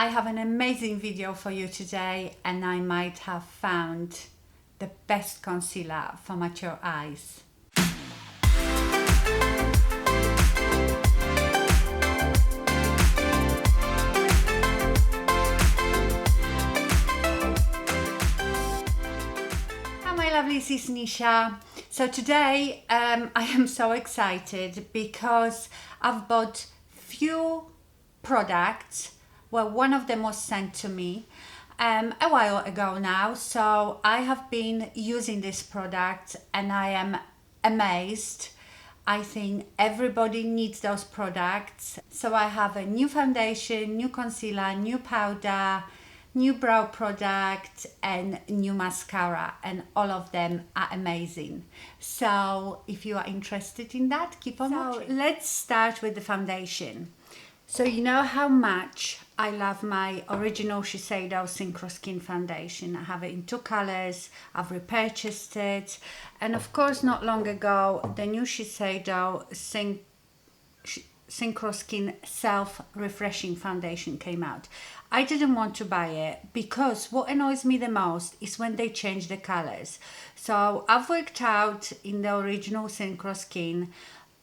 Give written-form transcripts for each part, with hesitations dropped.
I have an amazing video for you today, and I might have found the best concealer for mature eyes. Hi my lovelies, it's Nisha. So today I am so excited because I've bought few products. Well, one of them was sent to me a while ago now, so I have been using this product and I am amazed. I think everybody needs those products. So I have a new foundation, new concealer, new powder, new brow product and new mascara, and all of them are amazing. So if you are interested in that, keep on watching. Let's start with the foundation. So you know how much I love my original Shiseido Synchro-skin foundation. I have it in 2 colors, I've repurchased it, and of course not long ago the new Shiseido Synchro-skin self-refreshing foundation came out. I didn't want to buy it because what annoys me the most is when they change the colors. So I've worked out in the original Synchro-skin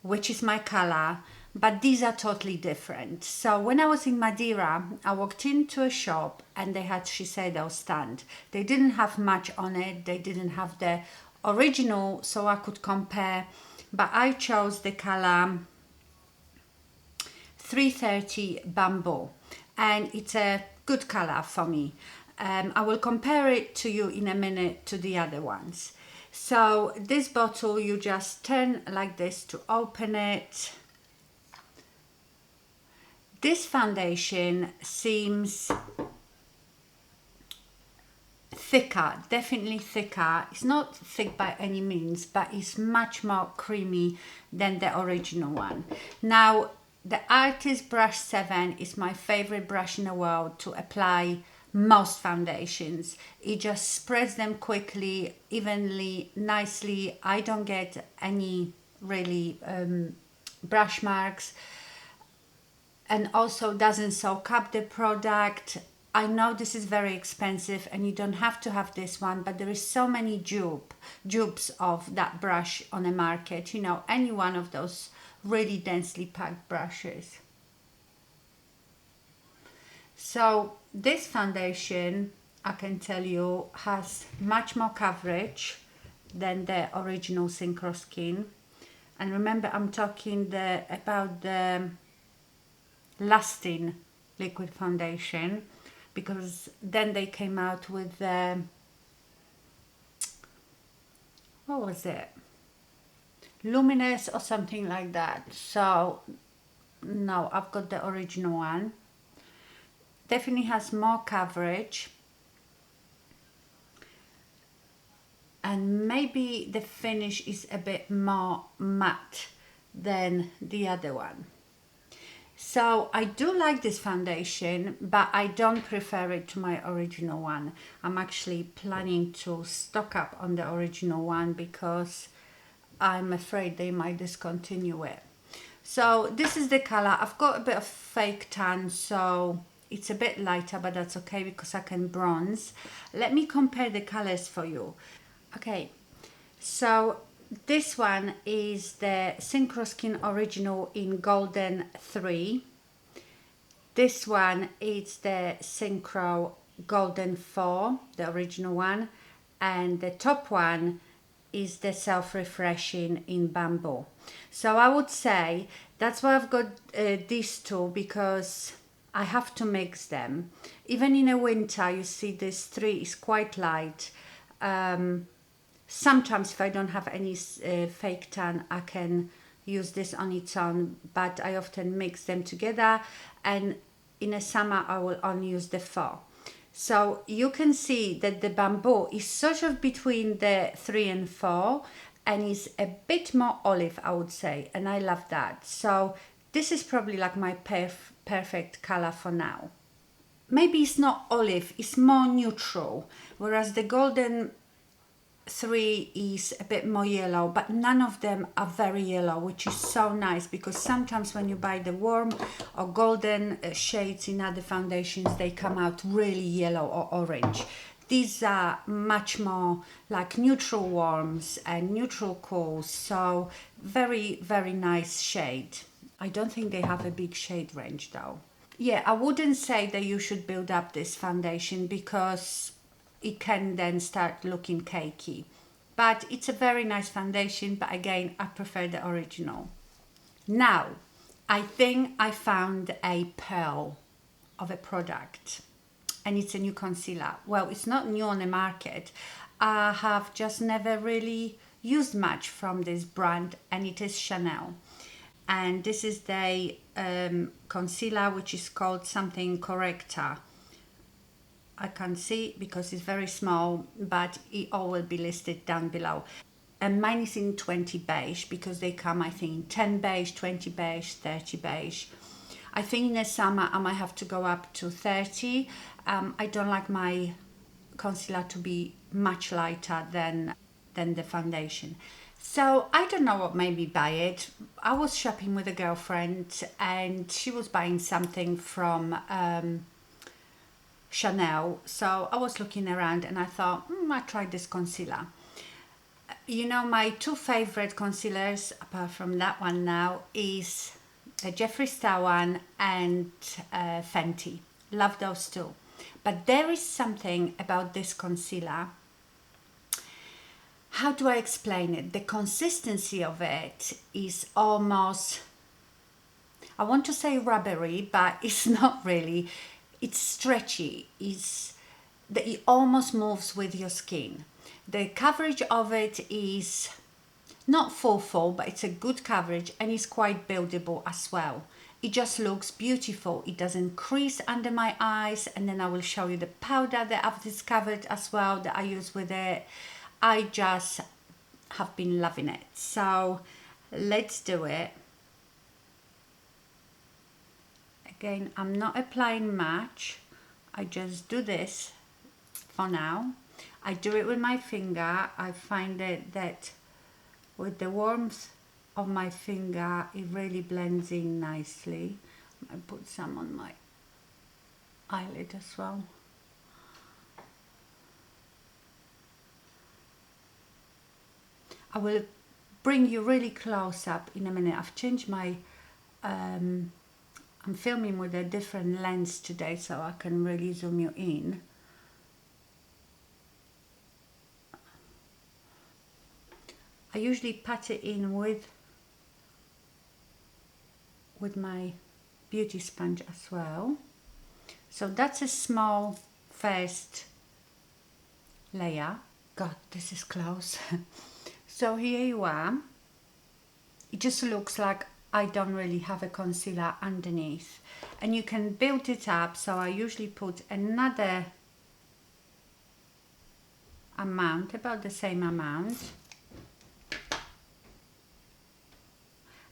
which is my color, but these are totally different. So when I was in Madeira, I walked into a shop and they had Shiseido stand. They didn't have much on it, they didn't have the original, so I could compare, but I chose the color 330 Bamboo, and it's a good color for me. I will compare it to you in a minute to the other ones. So this bottle, you just turn like this to open it. This foundation seems thicker, definitely thicker. It's not thick by any means, but it's much more creamy than the original one. Now, the Artis brush 7 is my favorite brush in the world to apply most foundations. It just spreads them quickly, evenly, nicely. I don't get any really brush marks, and also doesn't soak up the product. I know this is very expensive and you don't have to have this one, but there is so many dupes of that brush on the market, you know, any one of those really densely packed brushes. So this foundation, I can tell you, has much more coverage than the original Synchro-skin. And remember, I'm talking about the lasting liquid foundation, because then they came out with the, what was it, Luminous or something like that. So no, I've got the original one. Definitely has more coverage, and maybe the finish is a bit more matte than the other one. So I do like this foundation, but I don't prefer it to my original one. I'm actually planning to stock up on the original one because I'm afraid they might discontinue it. So this is the color. I've got a bit of fake tan, so it's a bit lighter, but that's okay because I can bronze. Let me compare the colors for you. Okay, so this one is the Synchro-skin original in Golden 3. This one is the Synchro Golden 4, the original one. And the top one is the self-refreshing in Bamboo. So I would say that's why I've got these two, because I have to mix them. Even in the winter, you see this 3 is quite light. Sometimes if I don't have any fake tan, I can use this on its own, but I often mix them together, and in the summer I will only use the 4. So you can see that the Bamboo is sort of between the 3 and 4, and is a bit more olive, I would say, and I love that. So this is probably like my perfect color for now. Maybe it's not olive, it's more neutral, whereas the Golden three is a bit more yellow, but none of them are very yellow, which is so nice, because sometimes when you buy the warm or golden shades in other foundations, they come out really yellow or orange. These are much more like neutral warms and neutral cools, so very, very nice shade. I don't think they have a big shade range though. Yeah, I wouldn't say that you should build up this foundation, because it can then start looking cakey. But it's a very nice foundation, but again, I prefer the original. Now, I think I found a pearl of a product, and it's a new concealer. Well, it's not new on the market. I have just never really used much from this brand, and it is Chanel. And this is the concealer, which is called something corrector. I can't see because it's very small, but it all will be listed down below. And mine is in 20 beige, because they come, I think, in 10 beige, 20 beige, 30 beige. I think in the summer I might have to go up to 30. I don't like my concealer to be much lighter than the foundation. So I don't know what made me buy it. I was shopping with a girlfriend, and she was buying something from Chanel. So I was looking around and I thought, I'll try this concealer. You know, my two favorite concealers, apart from that one now, is the Jeffree Star one and Fenty. Love those two. But there is something about this concealer. How do I explain it? The consistency of it is almost, I want to say rubbery, but it's not really. It's stretchy. It almost moves with your skin. The coverage of it is not full, but it's a good coverage, and it's quite buildable as well. It just looks beautiful. It doesn't crease under my eyes. And then I will show you the powder that I've discovered as well that I use with it. I just have been loving it. So let's do it. Again, I'm not applying much. I just do this for now. I do it with my finger. I find it that with the warmth of my finger, it really blends in nicely. I put some on my eyelid as well. I will bring you really close up in a minute. I've changed my, I'm filming with a different lens today, so I can really zoom you in. I usually pat it in with my beauty sponge as well. So that's a small first layer. God, this is close. So here you are. It just looks like I don't really have a concealer underneath, and you can build it up. So I usually put another amount, about the same amount,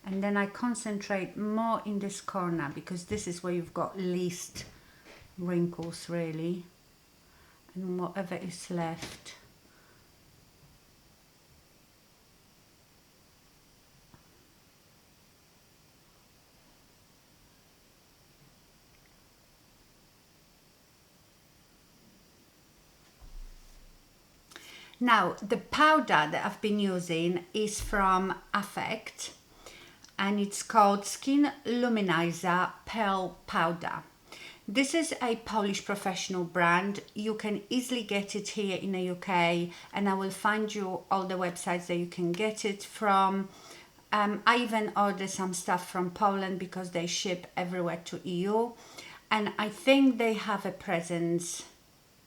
and then I concentrate more in this corner, because this is where you've got least wrinkles really, and whatever is left. Now, the powder that I've been using is from Affect, and it's called Skin Luminizer Pearl Powder. This is a Polish professional brand. You can easily get it here in the UK, and I will find you all the websites that you can get it from. I even order some stuff from Poland because they ship everywhere to EU, and I think they have a presence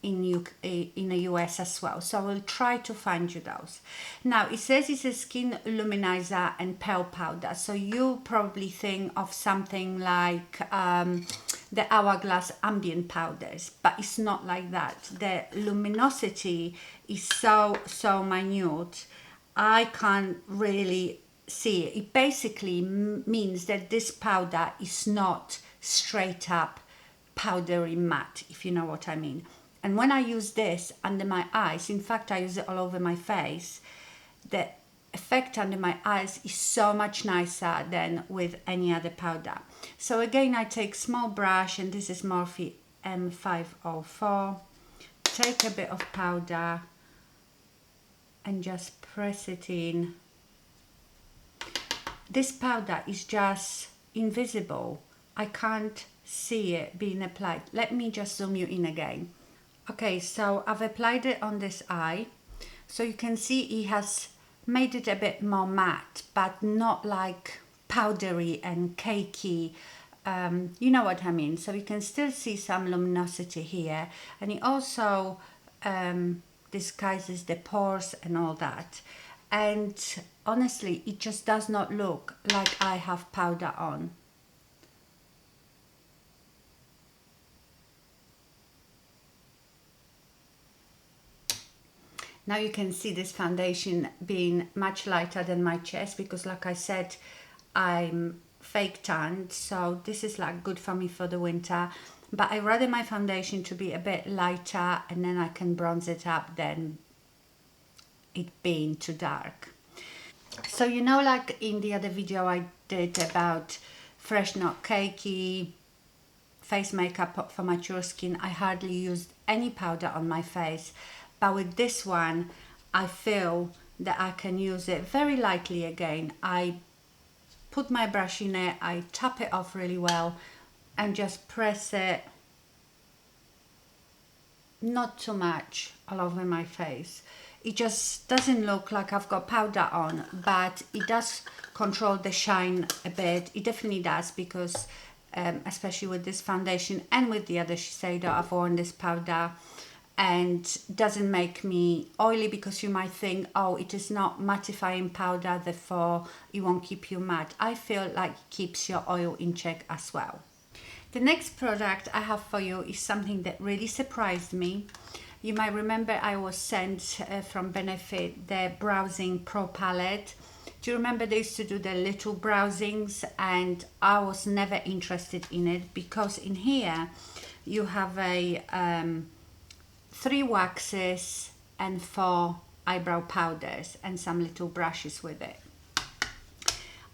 in the US as well, so I will try to find you those. Now it says it's a skin luminizer and pearl powder, so you probably think of something like the Hourglass ambient powders, but it's not like that. The luminosity is so minute, I can't really see it. It basically means that this powder is not straight up powdery matte, if you know what I mean. And when I use this under my eyes, in fact I use it all over my face, the effect under my eyes is so much nicer than with any other powder. So again, I take small brush, and this is Morphe M527. Take a bit of powder and just press it in. This powder is just invisible. I can't see it being applied. Let me just zoom you in again. Okay, so I've applied it on this eye. So you can see it has made it a bit more matte, but not like powdery and cakey. You know what I mean. So you can still see some luminosity here, and it also disguises the pores and all that. And honestly, it just does not look like I have powder on. Now you can see this foundation being much lighter than my chest, because like I said, I'm fake tanned, so this is like good for me for the winter. But I rather my foundation to be a bit lighter, and then I can bronze it up than it being too dark. So you know, like in the other video I did about fresh not cakey face makeup for mature skin, I hardly used any powder on my face. But with this one, I feel that I can use it very lightly again. I put my brush in it, I tap it off really well, and just press it, not too much, all over my face. It just doesn't look like I've got powder on, but it does control the shine a bit. It definitely does, because especially with this foundation and with the other Shiseido, I've worn this powder, and doesn't make me oily, because you might think, oh, it is not mattifying powder, therefore it won't keep you matte. I feel like it keeps your oil in check as well. The next product I have for you is something that really surprised me. You might remember I was sent from Benefit the Browsing Pro palette. Do you remember they used to do the little browsings, and I was never interested in it, because in here you have a 3 waxes and 4 eyebrow powders and some little brushes with it.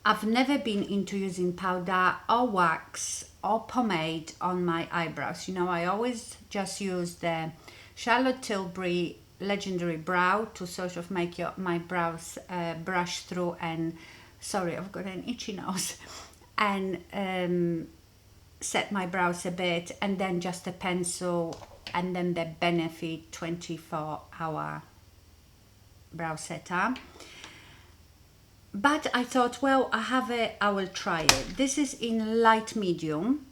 I've never been into using powder or wax or pomade on my eyebrows. You know, I always just use the Charlotte Tilbury Legendary Brow to sort of make my brows brush through, and sorry, I've got an itchy nose, and set my brows a bit, and then just a pencil, and then the Benefit 24-hour brow setter. But I thought, well, I have it, I will try it. This is in light medium.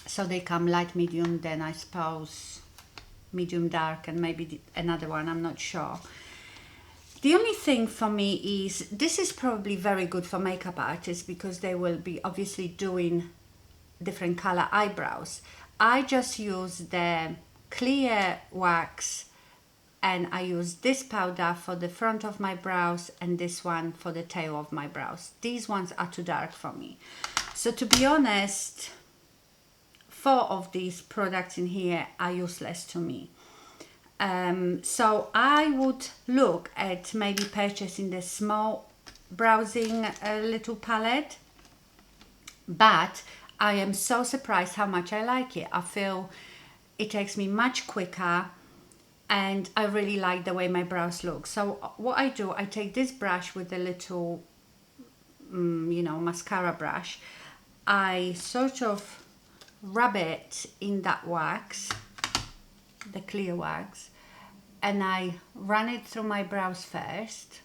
So they come light medium, then I suppose medium dark, and maybe another one, I'm not sure. The only thing for me is, this is probably very good for makeup artists, because they will be obviously doing different color eyebrows. I just use the clear wax, and I use this powder for the front of my brows and this one for the tail of my brows. These ones are too dark for me. So to be honest, 4 of these products in here are useless to me. So I would look at maybe purchasing the small browsing little palette, but I am so surprised how much I like it. I feel it takes me much quicker, and I really like the way my brows look. So what I do, I take this brush with a little, you know, mascara brush. I sort of rub it in that wax, the clear wax, and I run it through my brows first.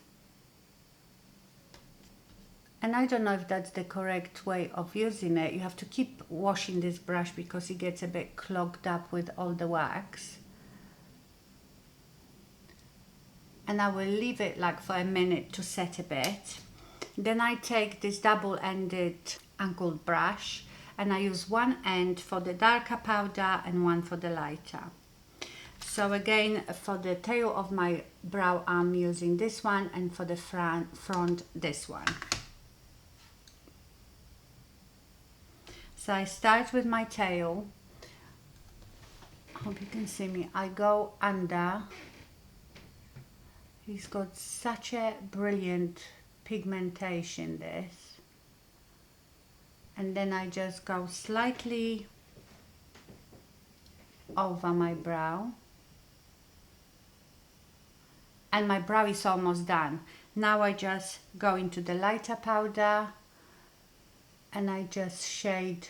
And I don't know if that's the correct way of using it. You have to keep washing this brush because it gets a bit clogged up with all the wax. And I will leave it like for a minute to set a bit. Then I take this double-ended angled brush, and I use one end for the darker powder and one for the lighter. So again, for the tail of my brow, I'm using this one, and for the front this one. So I start with my tail, hope you can see me. I go under. He's got such a brilliant pigmentation, this. And then I just go slightly over my brow. And my brow is almost done. Now I just go into the lighter powder and I just shade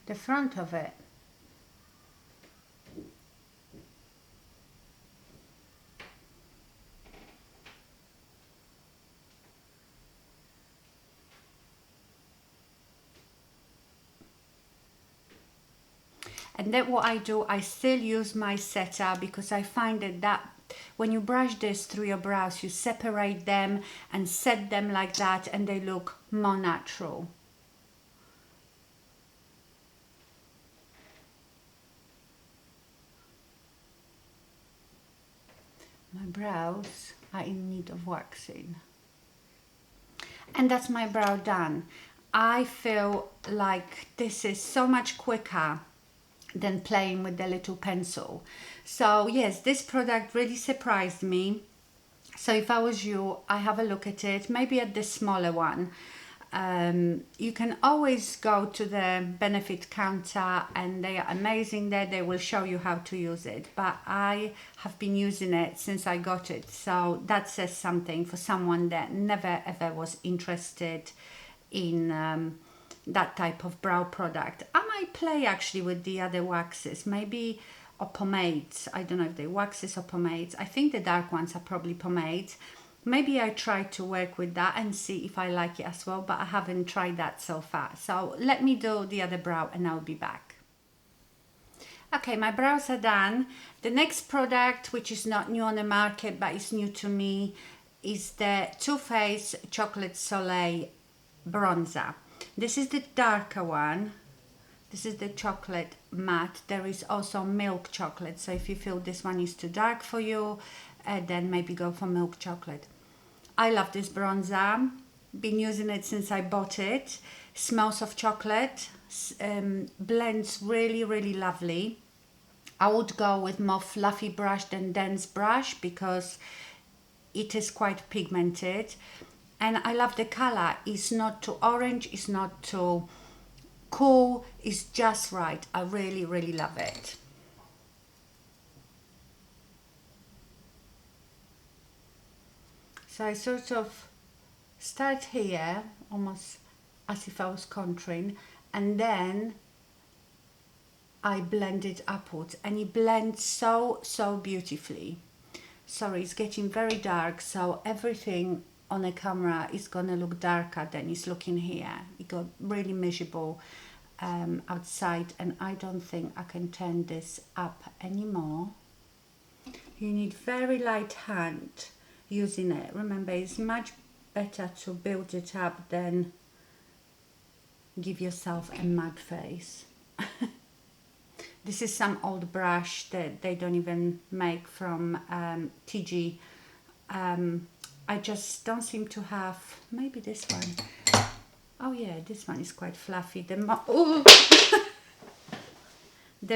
the front of it. And then what I do, I still use my setter because I find that when you brush this through your brows, you separate them and set them like that and they look more natural. My brows are in need of waxing. And that's my brow done. I feel like this is so much quicker than playing with the little pencil. So yes, this product really surprised me. So if I was you, I have a look at it, maybe at the smaller one. You can always go to the benefit counter and they are amazing there. They will show you how to use it. But I have been using it since I got it. So that says something for someone that never ever was interested in that type of brow product. I might play actually with the other waxes, maybe, or pomades. I don't know if they're waxes or pomades. I think the dark ones are probably pomades. Maybe I try to work with that and see if I like it as well, but I haven't tried that so far. So let me do the other brow and I'll be back. Okay, my brows are done. The next product, which is not new on the market but is new to me, is the Too Faced Chocolate Soleil bronzer. This is the darker one. This is the chocolate matte. There is also milk chocolate, so if you feel this one is too dark for you, then maybe go for milk chocolate. I love this bronzer. Been using it since I bought it. Smells of chocolate. Blends really, really lovely. I would go with more fluffy brush than dense brush because it is quite pigmented. And I love the color. It's not too orange, it's not too cool, it's just right. I really, really love it. So I sort of start here, almost as if I was contouring, and then I blend it upwards, and it blends so, so beautifully. Sorry, it's getting very dark, so everything on the camera is gonna look darker than it's looking here. It got really miserable outside, and I don't think I can turn this up anymore. You need very light hand using it. Remember, it's much better to build it up than give yourself a mud face. This is some old brush that they don't even make from TG. I just don't seem to have, maybe this one. Oh yeah, this one is quite fluffy. The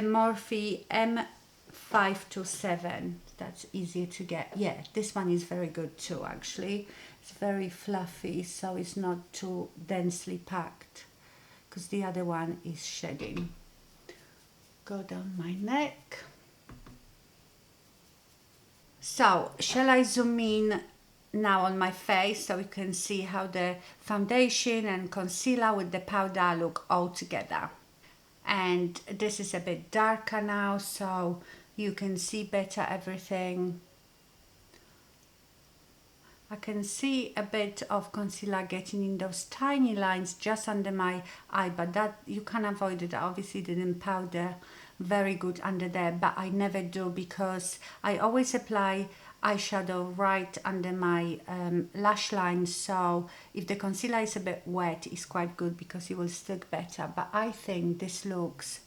Morphe M527, that's easier to get. Yeah, this one is very good too actually. It's very fluffy, so it's not too densely packed, because the other one is shedding. Go down my neck. So, shall I zoom in now on my face so you can see how the foundation and concealer with the powder look all together? And this is a bit darker now, so you can see better everything. I can see a bit of concealer getting in those tiny lines just under my eye, but that you can avoid it. I obviously didn't powder very good under there, but I never do because I always apply eyeshadow right under my lash line, so if the concealer is a bit wet, it's quite good because it will stick better. But I think this looks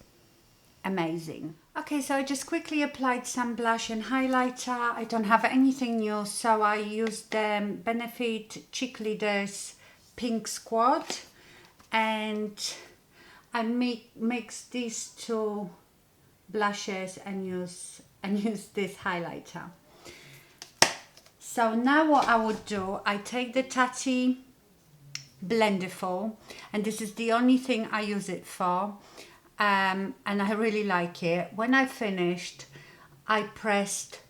amazing. Okay, so I just quickly applied some blush and highlighter. I don't have anything new, so I used the Benefit Cheek Leaders Pink Squad, and I mix these two blushes and use this highlighter. So now what I would do, I take the Chatty Blenderful, and this is the only thing I use it for, and I really like it. When I finished, I pressed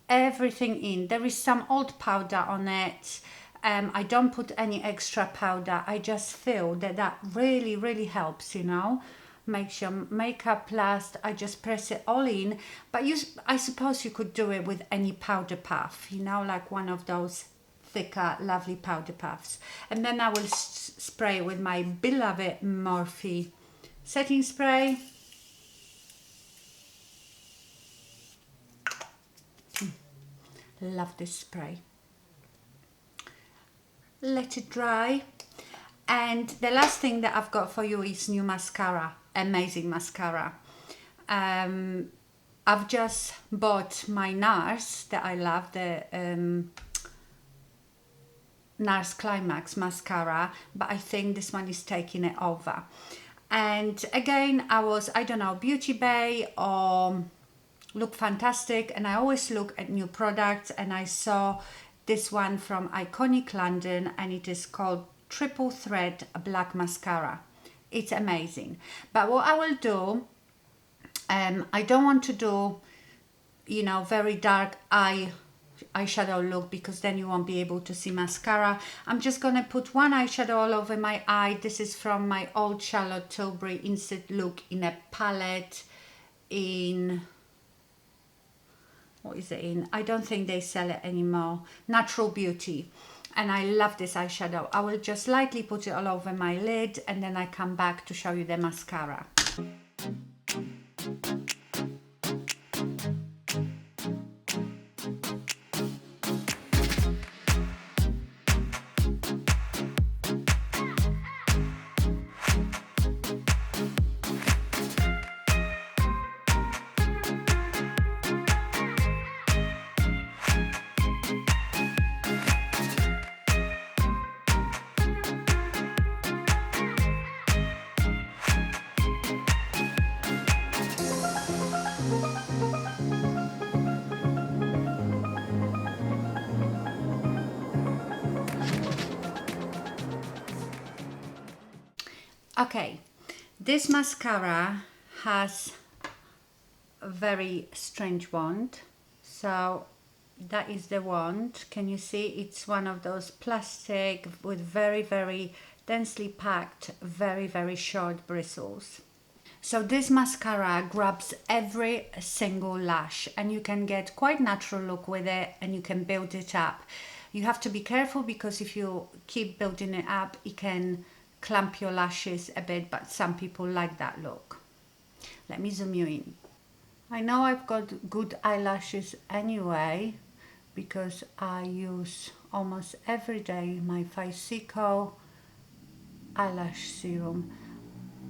everything in. There is some old powder on it. I don't put any extra powder. I just feel that really helps, you know, makes your makeup last. I just press it all in, but I suppose you could do it with any powder puff, you know, like one of those thicker lovely powder puffs. And then I will spray with my beloved Morphe setting spray. Love this spray. Let it dry. And the last thing that I've got for you is new mascara. Amazing mascara. I've just bought my NARS that I love, the NARS Climax mascara, but I think this one is taking it over. And again, I don't know, Beauty Bay or Look Fantastic, and I always look at new products, and I saw this one from Iconic London, and it is called Triple Thread Black Mascara. It's amazing. But what I will do, I don't want to do, you know, very dark eyeshadow look, because then you won't be able to see mascara. I'm just gonna put one eyeshadow all over my eye. This is from my old Charlotte Tilbury Instant Look in a palette in, what is it in? I don't think they sell it anymore. Natural Beauty. And I love this eyeshadow. I will just lightly put it all over my lid, and then I come back to show you the mascara. Okay, this mascara has a very strange wand. So that is the wand. Can you see? It's one of those plastic with very densely packed, very short bristles. So this mascara grabs every single lash, and you can get quite natural look with it, and you can build it up. You have to be careful, because if you keep building it up, it can clump your lashes a bit, but some people like that look. Let me zoom you in. I know I've got good eyelashes anyway, because I use almost every day my Shiseido eyelash serum.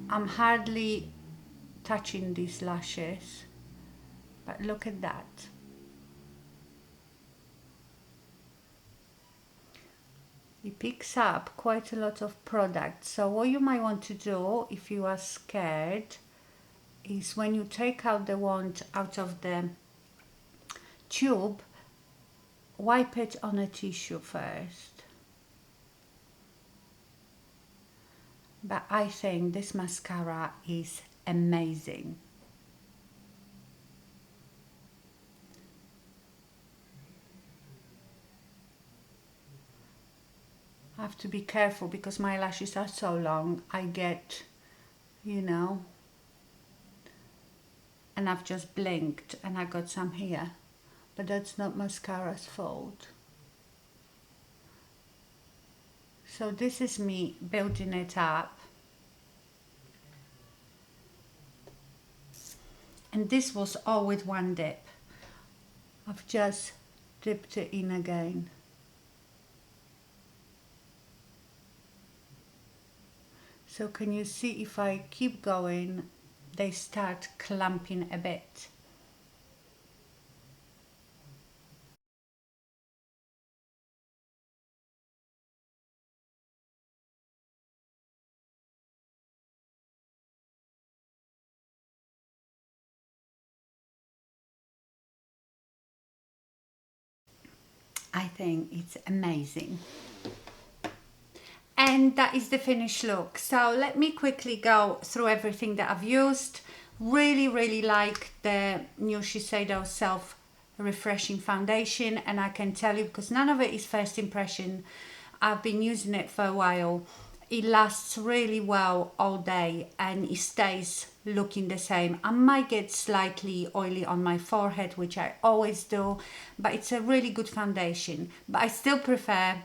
I'm hardly touching these lashes, but look at that. It picks up quite a lot of product. So what you might want to do, if you are scared, is when you take out the wand out of the tube, wipe it on a tissue first. But I think this mascara is amazing. I have to be careful, because my lashes are so long. I get, you know, and I've just blinked and I got some here, but that's not mascara's fault. So this is me building it up, and this was all with one dip. I've just dipped it in again. So can you see, if I keep going, they start clumping a bit. I think it's amazing. And that is the finished look. So let me quickly go through everything that I've used. Really like the new Shiseido Self Refreshing Foundation, and I can tell you, because none of it is first impression, I've been using it for a while. It lasts really well all day and it stays looking the same. I might get slightly oily on my forehead, which I always do, but it's a really good foundation. But I still prefer,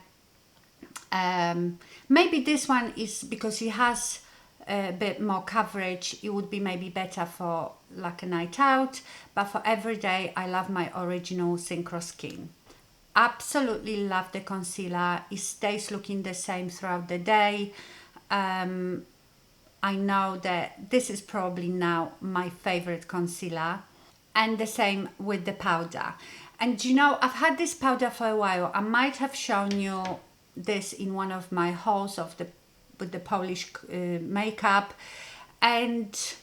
maybe this one is because it has a bit more coverage, it would be maybe better for like a night out, but for every day I love my original Synchro-skin. Absolutely love the concealer. It stays looking the same throughout the day. I know that this is probably now my favorite concealer, and the same with the powder. And you know, I've had this powder for a while. I might have shown you this in one of my hauls of the with the Polish makeup, and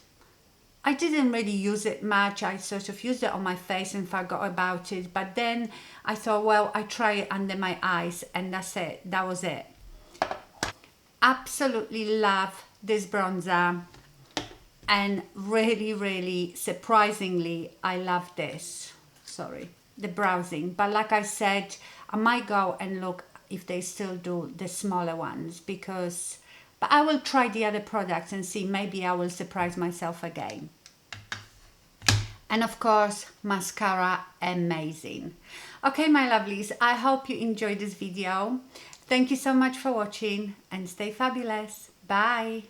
I didn't really use it much. I sort of used it on my face and forgot about it. But then I thought, well, I try it under my eyes, and that's it. That was it. Absolutely love this bronzer. And really, surprisingly, I love this. Sorry, the browsing. But like I said, I might go and look if they still do the smaller ones, because... But I will try the other products and see, maybe I will surprise myself again. And of course, mascara, amazing. Okay, my lovelies, I hope you enjoyed this video. Thank you so much for watching and stay fabulous. Bye.